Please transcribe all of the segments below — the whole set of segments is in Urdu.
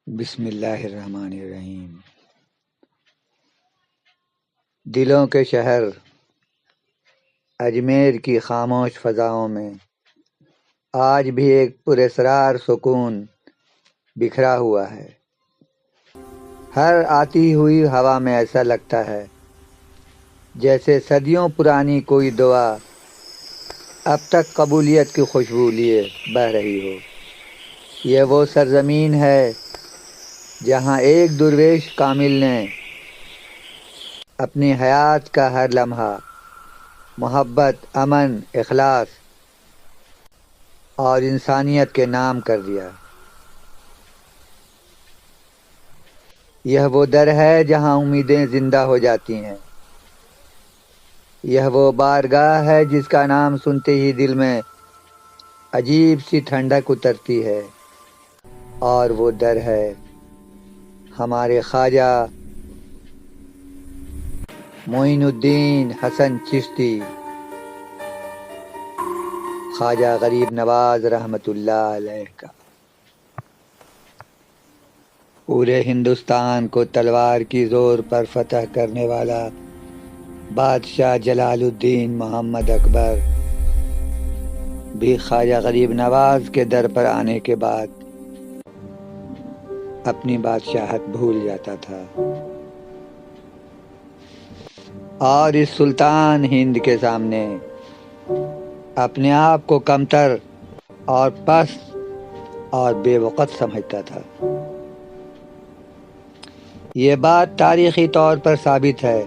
بسم اللہ الرحمن الرحیم۔ دلوں کے شہر اجمیر کی خاموش فضاؤں میں آج بھی ایک پراسرار سکون بکھرا ہوا ہے۔ ہر آتی ہوئی ہوا میں ایسا لگتا ہے جیسے صدیوں پرانی کوئی دعا اب تک قبولیت کی خوشبو لیے بہہ رہی ہو۔ یہ وہ سرزمین ہے جہاں ایک درویش کامل نے اپنی حیات کا ہر لمحہ محبت، امن، اخلاص اور انسانیت کے نام کر دیا۔ یہ وہ در ہے جہاں امیدیں زندہ ہو جاتی ہیں۔ یہ وہ بارگاہ ہے جس کا نام سنتے ہی دل میں عجیب سی ٹھنڈک اترتی ہے، اور وہ در ہے ہمارے خواجہ معین الدین حسن چشتی، خواجہ غریب نواز رحمۃ اللہ علیہ کا۔ پورے ہندوستان کو تلوار کی زور پر فتح کرنے والا بادشاہ جلال الدین محمد اکبر بھی خواجہ غریب نواز کے در پر آنے کے بعد اپنی بادشاہت بھول جاتا تھا، اور اس سلطان ہند کے سامنے اپنے آپ کو کمتر اور پست اور بے وقت سمجھتا تھا۔ یہ بات تاریخی طور پر ثابت ہے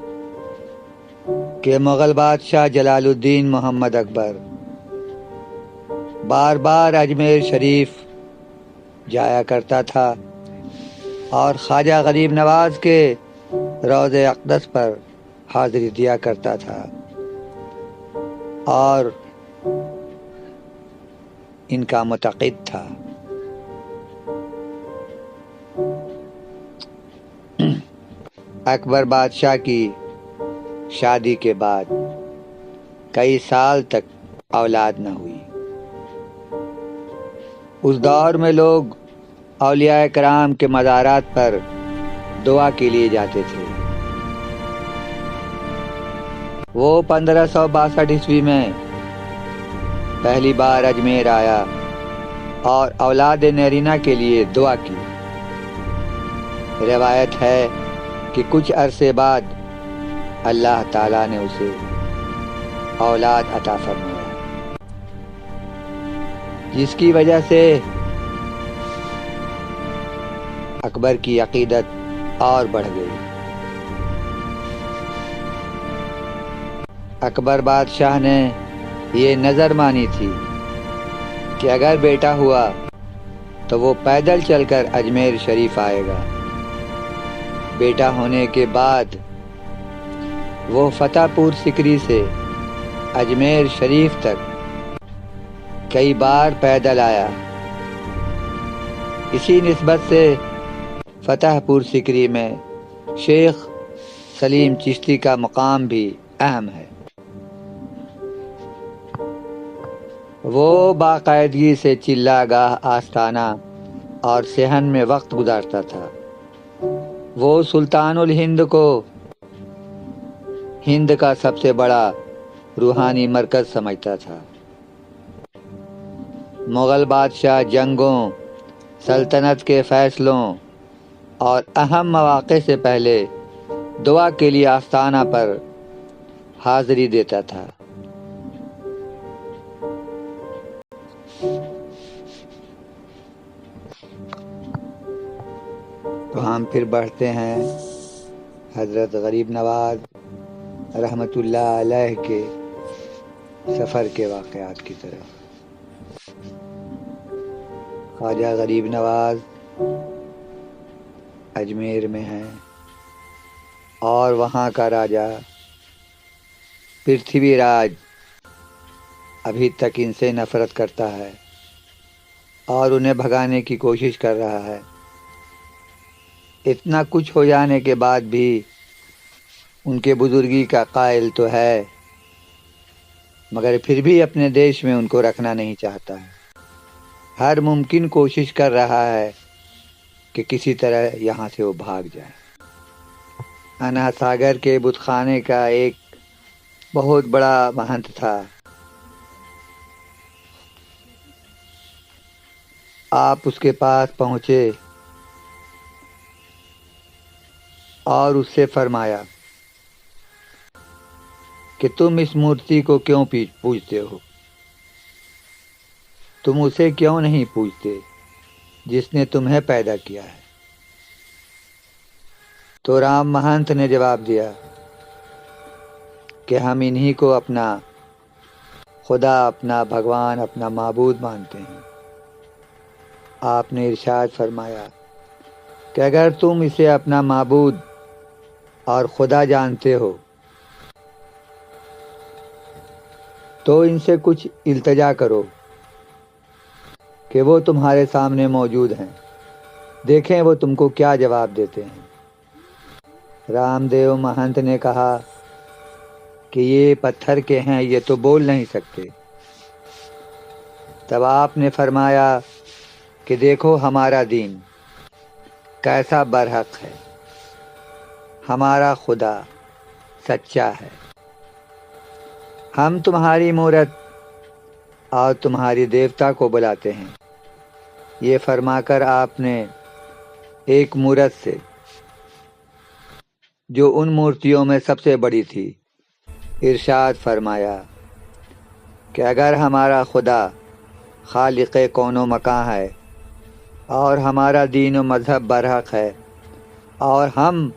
کہ مغل بادشاہ جلال الدین محمد اکبر بار بار اجمیر شریف جایا کرتا تھا اور خواجہ غریب نواز کے روضہ اقدس پر حاضری دیا کرتا تھا، اور ان کا معتقد تھا۔ اکبر بادشاہ کی شادی کے بعد کئی سال تک اولاد نہ ہوئی۔ اس دور میں لوگ اولیاء کرام کے مزارات پر دعا کے لیے جاتے تھے۔ وہ 1562 عیسوی میں پہلی بار اجمیر آیا اور اولاد نرینہ کے لیے دعا کی۔ روایت ہے کہ کچھ عرصے بعد اللہ تعالیٰ نے اسے اولاد عطا فرمایا، جس کی وجہ سے اکبر کی عقیدت اور بڑھ گئی۔ اکبر بادشاہ نے یہ نظر مانی تھی کہ اگر بیٹا ہوا تو وہ پیدل چل کر اجمیر شریف آئے گا۔ بیٹا ہونے کے بعد وہ فتح پور سکری سے اجمیر شریف تک کئی بار پیدل آیا۔ اسی نسبت سے فتح پور سکری میں شیخ سلیم چشتی کا مقام بھی اہم ہے۔ وہ باقاعدگی سے چلہ گاہ، آستانہ اور صحن میں وقت گزارتا تھا۔ وہ سلطان الہند کو ہند کا سب سے بڑا روحانی مرکز سمجھتا تھا۔ مغل بادشاہ جنگوں، سلطنت کے فیصلوں اور اہم مواقع سے پہلے دعا کے لیے آستانہ پر حاضری دیتا تھا۔ تو ہم پھر بڑھتے ہیں حضرت غریب نواز رحمۃ اللہ علیہ کے سفر کے واقعات کی طرف۔ خواجہ غریب نواز اجمیر میں ہیں اور وہاں کا راجا پرتھوی راج ابھی تک ان سے نفرت کرتا ہے اور انہیں بھگانے کی کوشش کر رہا ہے۔ اتنا کچھ ہو جانے کے بعد بھی ان کے بزرگی کا قائل تو ہے، مگر پھر بھی اپنے دیش میں ان کو رکھنا نہیں چاہتا ہے۔ ہر ممکن کوشش کر رہا ہے کہ کسی طرح یہاں سے وہ بھاگ جائے۔ انا ساگر کے بت خانے کا ایک بہت بڑا مہنت تھا۔ آپ اس کے پاس پہنچے اور اس سے فرمایا کہ تم اس مورتی کو کیوں پوجتے ہو؟ تم اسے کیوں نہیں پوجتے جس نے تمہیں پیدا کیا ہے؟ تو رام مہنت نے جواب دیا کہ ہم انہی کو اپنا خدا، اپنا بھگوان، اپنا معبود مانتے ہیں۔ آپ نے ارشاد فرمایا کہ اگر تم اسے اپنا معبود اور خدا جانتے ہو تو ان سے کچھ التجا کرو کہ وہ تمہارے سامنے موجود ہیں، دیکھیں وہ تم کو کیا جواب دیتے ہیں۔ رام دیو مہنت نے کہا کہ یہ پتھر کے ہیں، یہ تو بول نہیں سکتے۔ تب آپ نے فرمایا کہ دیکھو ہمارا دین کیسا برحق ہے، ہمارا خدا سچا ہے۔ ہم تمہاری مورت اور تمہاری دیوتا کو بلاتے ہیں۔ یہ فرما کر آپ نے ایک مورت سے، جو ان مورتیوں میں سب سے بڑی تھی، ارشاد فرمایا کہ اگر ہمارا خدا خالق کون و مکاں ہے اور ہمارا دین و مذہب برحق ہے اور ہم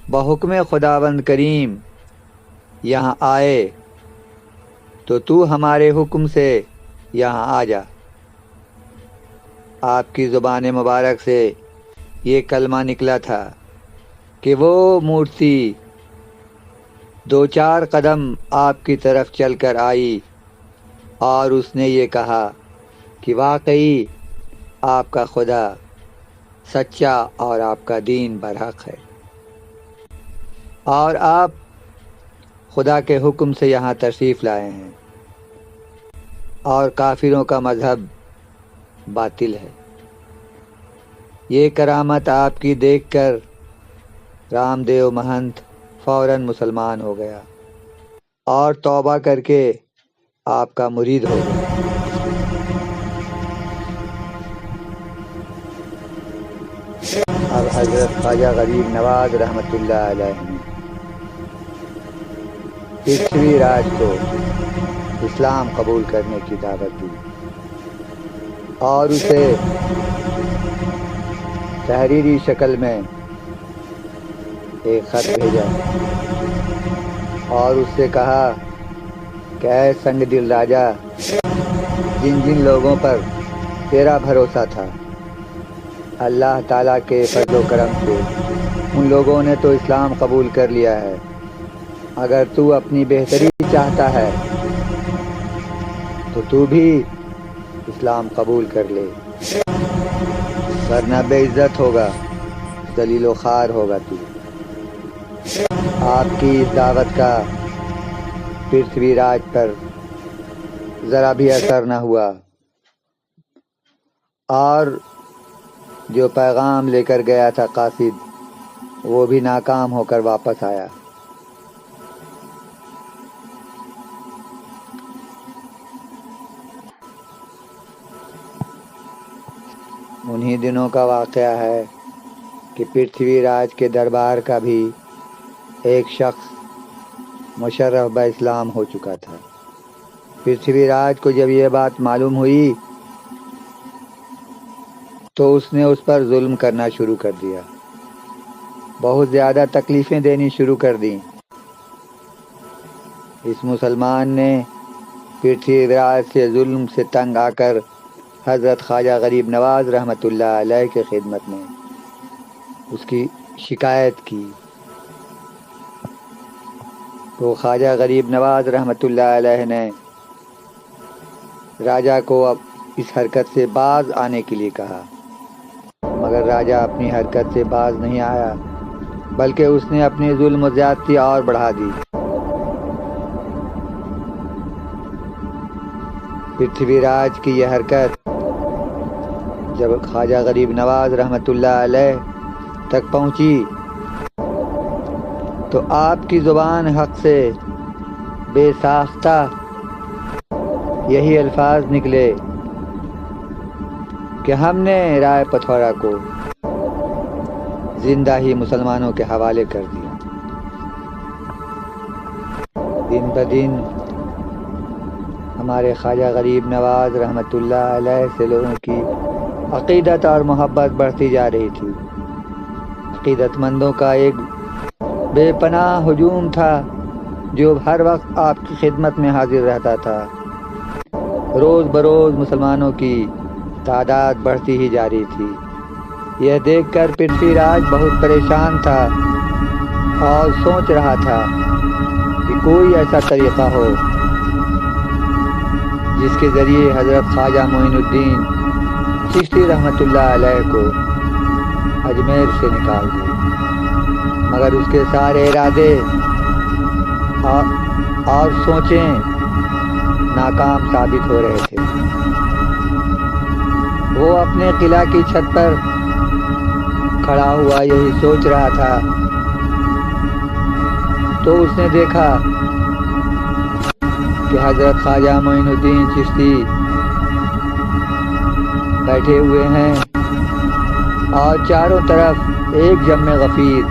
بحکم خداوند کریم یہاں آئے تو ہمارے حکم سے یہاں آ جا۔ آپ کی زبان مبارک سے یہ کلمہ نکلا تھا کہ وہ مورتی 2-4 قدم آپ کی طرف چل کر آئی اور اس نے یہ کہا کہ واقعی آپ کا خدا سچا اور آپ کا دین برحق ہے، اور آپ خدا کے حکم سے یہاں تشریف لائے ہیں اور کافروں کا مذہب باطل ہے۔ یہ کرامت آپ کی دیکھ کر رام دیو مہنت فوراً مسلمان ہو گیا اور توبہ کر کے آپ کا مرید ہو گیا۔ اب حضرت خواجہ غریب نواز رحمۃ اللہ علیہ نے پرتھوی راج کو اسلام قبول کرنے کی دعوت دی اور اسے تحریری شکل میں ایک خط بھیجا اور اس سے کہا کہ اے سنگ دل راجا، جن جن لوگوں پر تیرا بھروسہ تھا، اللہ تعالیٰ کے فضل و کرم سے ان لوگوں نے تو اسلام قبول کر لیا ہے۔ اگر تو اپنی بہتری چاہتا ہے تو تو بھی اسلام قبول کر لے، ورنہ بے عزت ہوگا، ذلیل و خوار ہوگا تو۔ آپ کی اس دعوت کا پرتھوی راج پر ذرا بھی اثر نہ ہوا اور جو پیغام لے کر گیا تھا قاصد، وہ بھی ناکام ہو کر واپس آیا۔ انہی دنوں کا واقعہ ہے کہ پرتھوی راج کے دربار کا بھی ایک شخص مشرف بہ اسلام ہو چکا تھا۔ پرتھوی راج کو جب یہ بات معلوم ہوئی تو اس نے اس پر ظلم کرنا شروع کر دیا، بہت زیادہ تکلیفیں دینی شروع کر دیں۔ اس مسلمان نے پرتھوی راج سے ظلم سے تنگ آ کر حضرت خواجہ غریب نواز رحمۃ اللہ علیہ کے خدمت میں اس کی شکایت کی تو خواجہ غریب نواز رحمۃ اللہ علیہ نے راجا کو اب اس حرکت سے باز آنے کے لیے کہا، مگر راجا اپنی حرکت سے باز نہیں آیا، بلکہ اس نے اپنی ظلم و زیادتی اور بڑھا دی۔ پرتھوی راج کی یہ حرکت جب خواجہ غریب نواز رحمۃ اللہ علیہ تک پہنچی تو آپ کی زبان حق سے بے ساختہ یہی الفاظ نکلے کہ ہم نے رائے پتھورا کو زندہ ہی مسلمانوں کے حوالے کر دیا۔ دن بدن ہمارے خواجہ غریب نواز رحمۃ اللہ علیہ سے لوگوں کی عقیدت اور محبت بڑھتی جا رہی تھی۔ عقیدت مندوں کا ایک بے پناہ ہجوم تھا جو ہر وقت آپ کی خدمت میں حاضر رہتا تھا۔ روز بروز مسلمانوں کی تعداد بڑھتی ہی جا رہی تھی۔ یہ دیکھ کر پرتھوی راج بہت پریشان تھا اور سوچ رہا تھا کہ کوئی ایسا طریقہ ہو جس کے ذریعے حضرت خواجہ معین الدین چشتی رحمۃ اللہ علیہ کو اجمیر سے نکال دے، مگر اس کے سارے ارادے اور سوچیں ناکام ثابت ہو رہے تھے۔ وہ اپنے قلعہ کی چھت پر کھڑا ہوا یہی سوچ رہا تھا تو اس نے دیکھا کہ حضرت خواجہ معین الدین چشتی بیٹھے ہوئے ہیں اور چاروں طرف ایک جم غفیر،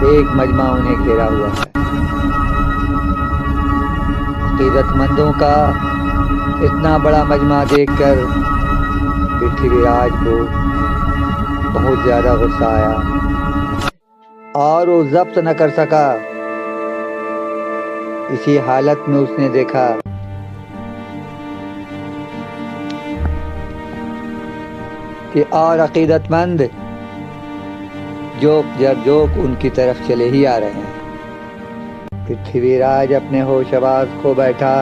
ایک مجمع انہیں گھیرا ہوا ہے۔ عقیدت مندوں کا اتنا بڑا مجمع دیکھ کر پرتھوی راج کو بہت زیادہ غصہ آیا اور وہ ضبط نہ کر سکا۔ اسی حالت میں اس نے دیکھا کہ اور عقیدت مند جوک جوک ان کی طرف چلے ہی آ رہے ہیں۔ پرتھوی راج اپنے ہوش آواز کھو بیٹھا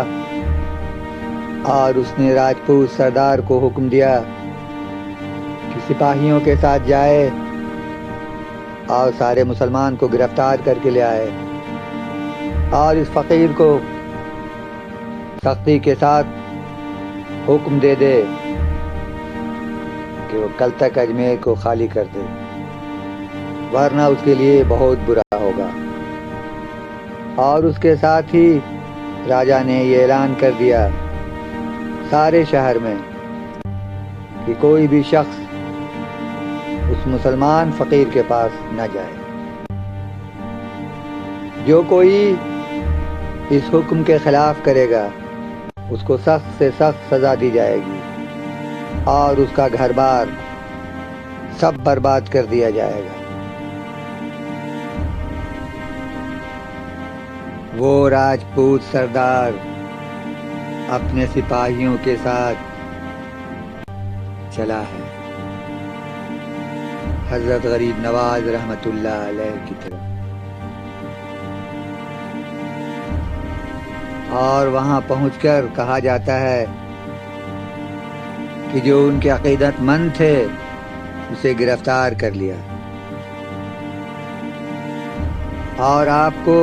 اور اس نے راجپوت سردار کو حکم دیا کہ سپاہیوں کے ساتھ جائے اور سارے مسلمان کو گرفتار کر کے لے آئے اور اس فقیر کو سختی کے ساتھ حکم دے دے کہ وہ کل تک اجمیر کو خالی کر دے، ورنہ اس کے لیے بہت برا ہوگا۔ اور اس کے ساتھ ہی راجا نے یہ اعلان کر دیا سارے شہر میں کہ کوئی بھی شخص اس مسلمان فقیر کے پاس نہ جائے۔ جو کوئی اس حکم کے خلاف کرے گا اس کو سخت سے سخت سزا دی جائے گی اور اس کا گھر بار سب برباد کر دیا جائے گا۔ وہ راجپوت سردار اپنے سپاہیوں کے ساتھ چلا ہے حضرت غریب نواز رحمۃ اللہ علیہ کی طرف، اور وہاں پہنچ کر کہا جاتا ہے کہ جو ان کے عقیدت مند تھے اسے گرفتار کر لیا اور آپ کو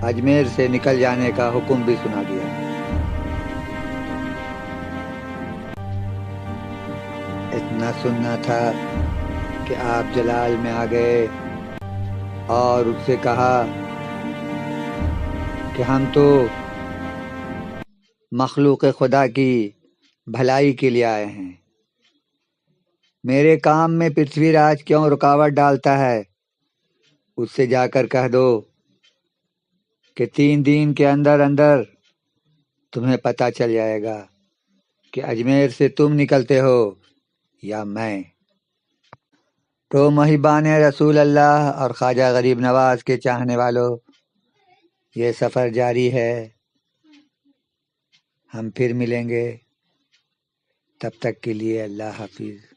اجمیر سے نکل جانے کا حکم بھی سنا دیا۔ اتنا سننا تھا کہ آپ جلال میں آ گئے اور اس سے کہا کہ ہم تو مخلوق خدا کی بھلائی کے لیے آئے ہیں، میرے کام میں پرتھوی راج کیوں رکاوٹ ڈالتا ہے؟ اس سے جا کر کہہ دو کہ 3 دن کے اندر اندر تمہیں پتہ چل جائے گا کہ اجمیر سے تم نکلتے ہو یا میں۔ تو محبان رسول اللہ اور خواجہ غریب نواز کے چاہنے والوں، یہ سفر جاری ہے، ہم پھر ملیں گے، تب تک کے لیے اللہ حافظ۔